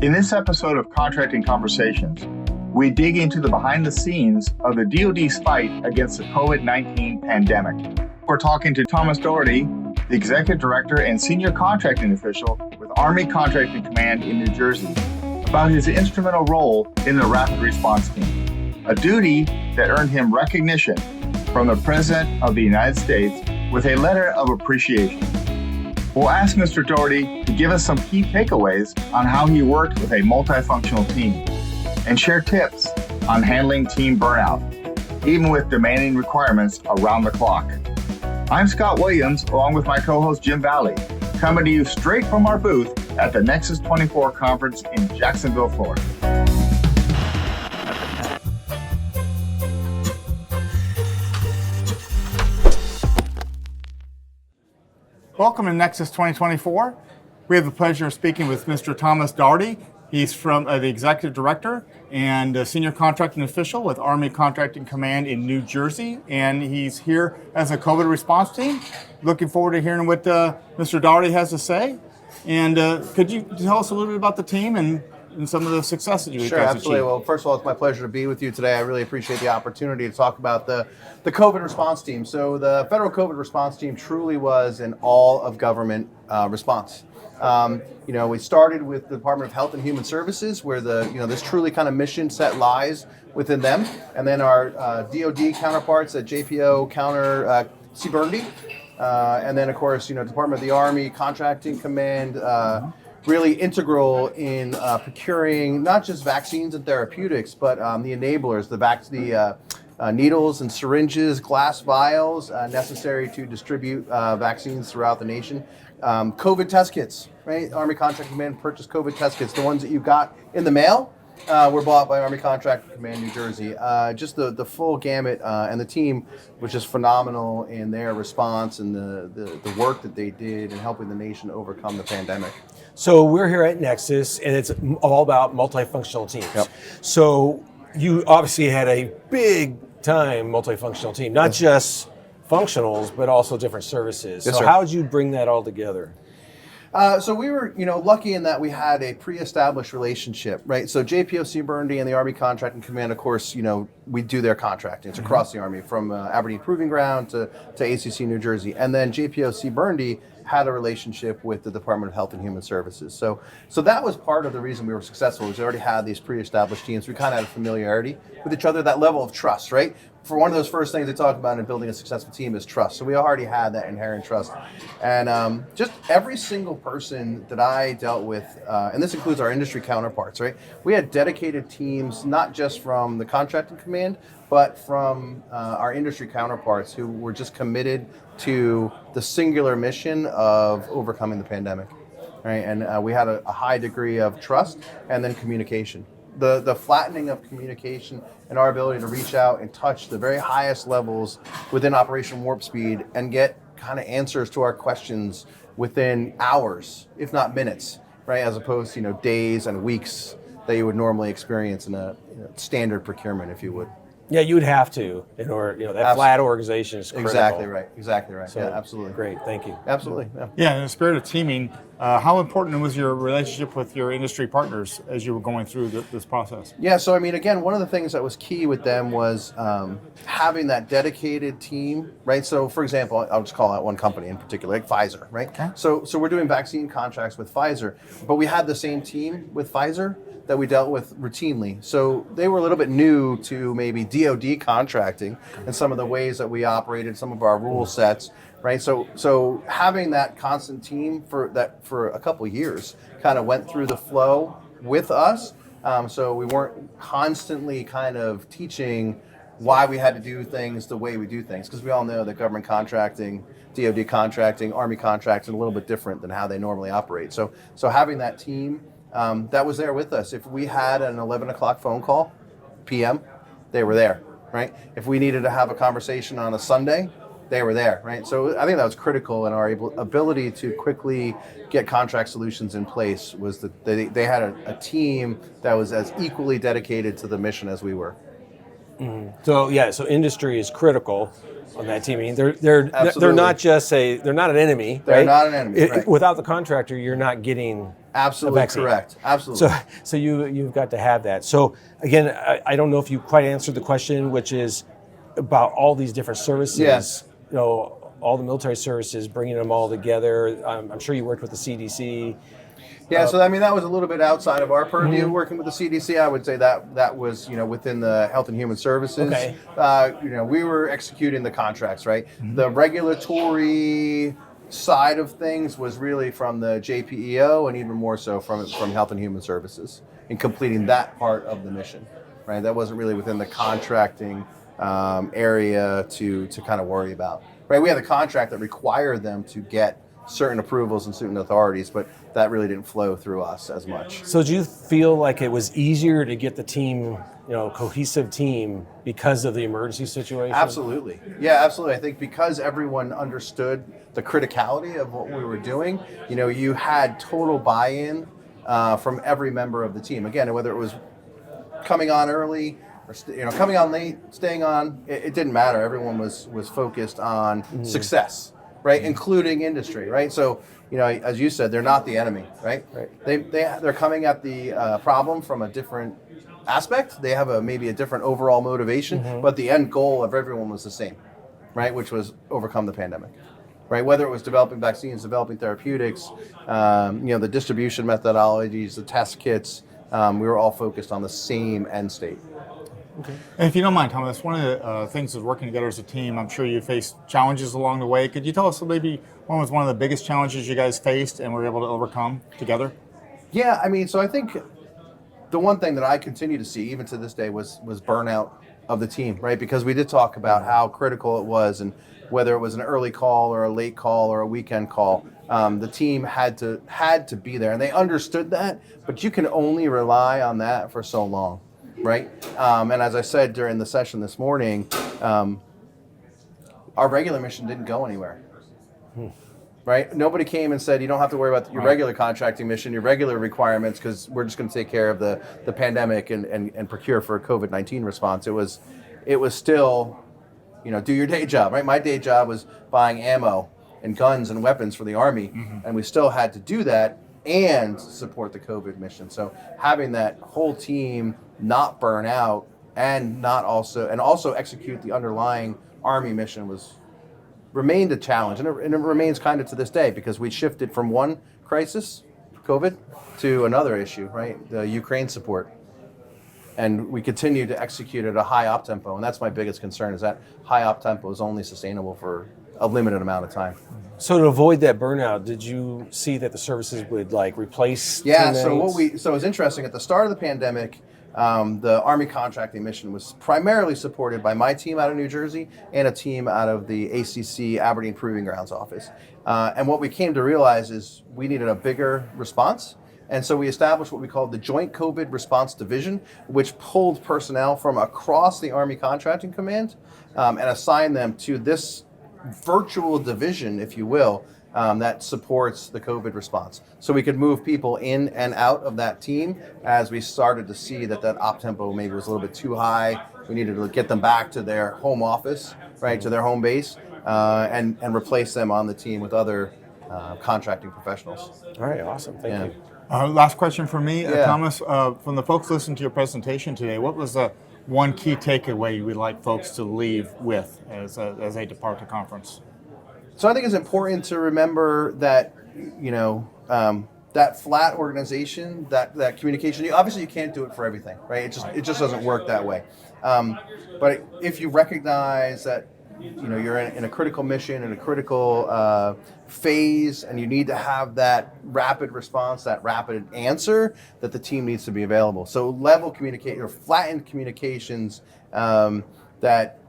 In this episode of Contracting Conversations, we dig into the behind the scenes of the DoD's fight against the COVID-19 pandemic. We're talking to Thomas Dougherty, the Executive Director and Senior Contracting Official with Army Contracting Command in New Jersey, about his instrumental role in the Rapid Response Team, a duty that earned him recognition from the President of the United States with a letter of appreciation. We'll ask Mr. Dougherty to give us some key takeaways on how he worked with a multifunctional team and share tips on handling team burnout, even with demanding requirements around the clock. I'm Scott Williams, along with my co-host Jim Valley, coming to you straight from our booth at the Nexus 24 conference in Jacksonville, Florida. Welcome to Nexus 2024. We have the pleasure of speaking with Mr. Thomas Dougherty. He's from the Executive Director and Senior Contracting Official with Army Contracting Command in New Jersey, and he's here as a COVID response team. Looking forward to hearing what Mr. Dougherty has to say. And could you tell us a little bit about the team and some of the successes you guys achieved? Sure, absolutely. Well, first of all, it's my pleasure to be with you today. I really appreciate the opportunity to talk about the COVID response team. So the federal COVID response team truly was an all-of-government response. We started with the Department of Health and Human Services, where this truly kind of mission set lies within them, and then our DoD counterparts at JPO counter Burgundy, and then of course Department of the Army Contracting Command. Really integral in procuring not just vaccines and therapeutics, but the enablers, the needles and syringes, glass vials necessary to distribute vaccines throughout the nation. COVID test kits, right? Army Contracting Command purchased COVID test kits. The ones that you got in the mail were bought by Army Contracting Command New Jersey. Just the full gamut, and the team was just phenomenal in their response and the work that they did in helping the nation overcome the pandemic. So we're here at Nexus, and it's all about multifunctional teams. Yep. So you obviously had a big time multifunctional team, not just functionals, but also different services. Yes, so sir. how did you bring that all together? So we were, lucky in that we had a pre-established relationship, right? So JPO Burgundy and the Army Contracting Command, of course, we do their contracting. It's across the Army, from Aberdeen Proving Ground to ACC New Jersey. And then JPO Burgundy had a relationship with the Department of Health and Human Services. So that was part of the reason we were successful, was we already had these pre-established teams. We kind of had a familiarity with each other, that level of trust, right? For one of those first things they talk about in building a successful team is trust. So we already had that inherent trust. And just every single person that I dealt with, and this includes our industry counterparts, right? We had dedicated teams, not just from the Contracting Command, but from our industry counterparts who were just committed to the singular mission of overcoming the pandemic, right? And we had a high degree of trust and then communication. The flattening of communication and our ability to reach out and touch the very highest levels within Operation Warp Speed and get kind of answers to our questions within hours, if not minutes, right? As opposed to days and weeks that you would normally experience in a standard procurement, if you would. Yeah, you would have to in order, that flat organization is critical. Exactly right. So, yeah, absolutely. Great, thank you. Absolutely. Yeah. Yeah, in the spirit of teaming, how important was your relationship with your industry partners as you were going through this process? Yeah, so again, one of the things that was key with them was having that dedicated team, right? So for example, I'll just call out one company in particular, like Pfizer, right? Okay. So we're doing vaccine contracts with Pfizer, but we had the same team with Pfizer that we dealt with routinely. So they were a little bit new to maybe DoD contracting and some of the ways that we operated, some of our rule sets, right? So having that constant team for a couple of years kind of went through the flow with us. So we weren't constantly kind of teaching why we had to do things the way we do things, because we all know that government contracting, DoD contracting, Army contracting, a little bit different than how they normally operate. So having that team that was there with us. If we had an 11 o'clock phone call, PM, they were there, right? If we needed to have a conversation on a Sunday, they were there, right? So I think that was critical in our ability to quickly get contract solutions in place, was that they had a team that was as equally dedicated to the mission as we were. So industry is critical on that team. I mean, they're Absolutely. not just they're not an enemy. They're right? not an enemy, right. Without the contractor, you're not getting Absolutely a vaccine. correct. Absolutely. So you've got to have that. So again, I don't know if you quite answered the question, which is about all these different services. Yes. You know, all the military services, bringing them all together. I'm sure you worked with the CDC. Yeah, so I mean that was a little bit outside of our purview. Working with the CDC, I would say that was within the Health and Human Services. Okay. We were executing the contracts, right? The regulatory side of things was really from the JPEO, and even more so from Health and Human Services in completing that part of the mission, right? That wasn't really within the contracting area to kind of worry about, right? We had a contract that required them to get certain approvals and certain authorities, but that really didn't flow through us as much. So do you feel like it was easier to get the team, cohesive team because of the emergency situation? Absolutely. Yeah, absolutely. I think because everyone understood the criticality of what we were doing, you had total buy-in from every member of the team. Again, whether it was coming on early or coming on late, staying on, it didn't matter. Everyone was focused on success, right? Including industry, right? So, as you said, they're not the enemy, right? They're coming at the problem from a different aspect. They have maybe a different overall motivation, but the end goal of everyone was the same, right? Which was overcome the pandemic, right? Whether it was developing vaccines, developing therapeutics, the distribution methodologies, the test kits, we were all focused on the same end state. Okay. And if you don't mind, Thomas, one of the things is working together as a team. I'm sure you faced challenges along the way. Could you tell us maybe one of the biggest challenges you guys faced and were able to overcome together? Yeah, so I think the one thing that I continue to see, even to this day, was burnout of the team, right? Because we did talk about how critical it was, and whether it was an early call or a late call or a weekend call, the team had to be there, and they understood that. But you can only rely on that for so long. Right? And as I said during the session this morning, our regular mission didn't go anywhere. Right? Nobody came and said, you don't have to worry about your regular contracting mission, your regular requirements, because we're just going to take care of the pandemic and procure for a COVID-19 response. It was still, do your day job, right? My day job was buying ammo and guns and weapons for the Army, and we still had to do that and support the COVID mission. So having that whole team not burn out and also execute the underlying Army mission remained a challenge, and it remains kind of to this day, because we shifted from one crisis, COVID, to another issue, right? The Ukraine support. And we continue to execute at a high op tempo, and that's my biggest concern, is that high op tempo is only sustainable for a limited amount of time. So to avoid that burnout, did you see that the services would replace? Yeah. teammates? So it was interesting. At the start of the pandemic, the Army contracting mission was primarily supported by my team out of New Jersey and a team out of the ACC Aberdeen Proving Grounds office. And what we came to realize is we needed a bigger response. And so we established what we called the Joint COVID Response Division, which pulled personnel from across the Army Contracting Command and assigned them to this virtual division, if you will, that supports the COVID response. So we could move people in and out of that team as we started to see that op tempo maybe was a little bit too high. We needed to get them back to their home office, right, to their home base, and replace them on the team with other contracting professionals. All right, awesome. Thank you. Last question for me, Yeah. Thomas. From the folks listening to your presentation today, what was the one key takeaway you would like folks to leave with as they depart the conference? So I think it's important to remember that, that flat organization, that communication. Obviously, you can't do it for everything, right? It just doesn't work that way. But if you recognize that, you're in a critical mission, in a critical phase, and you need to have that rapid response, that rapid answer, that the team needs to be available. So level communication or flattened communications that,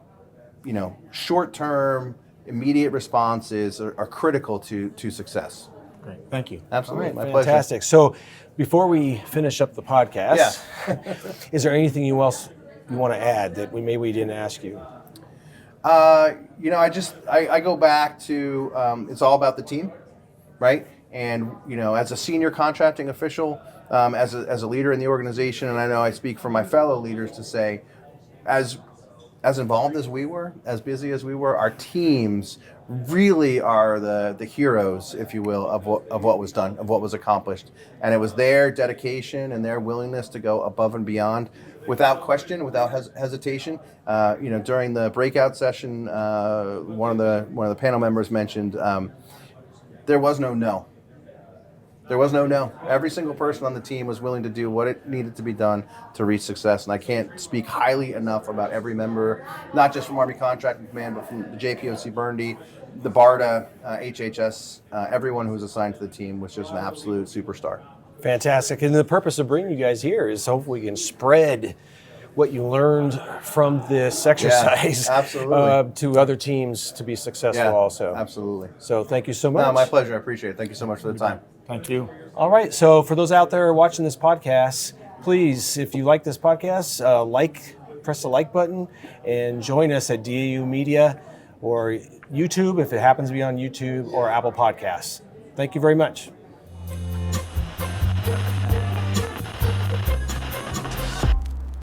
short-term, immediate responses are critical to success. Great, thank you. Absolutely, All right, my pleasure. fantastic. So before we finish up the podcast, is there anything else you want to add that we didn't ask you? I go back to it's all about the team, right? And as a senior contracting official, as a leader in the organization, and I know I speak for my fellow leaders to say, as as involved as we were, as busy as we were, our teams really are the heroes, if you will, of what was done, of what was accomplished. And it was their dedication and their willingness to go above and beyond, without question, without hesitation. During the breakout session, one of the panel members mentioned there was no no. There was no no. Every single person on the team was willing to do what it needed to be done to reach success. And I can't speak highly enough about every member, not just from Army Contracting Command, but from the JPOC Burnaby, the BARDA, HHS, everyone who was assigned to the team was just an absolute superstar. Fantastic. And the purpose of bringing you guys here is hopefully we can spread what you learned from this exercise to other teams to be successful also. Absolutely. So thank you so much. No, my pleasure. I appreciate it. Thank you so much for the time. Thank you. All right. So for those out there watching this podcast, please, if you like this podcast, press the like button and join us at DAU Media or YouTube if it happens to be on YouTube or Apple Podcasts. Thank you very much.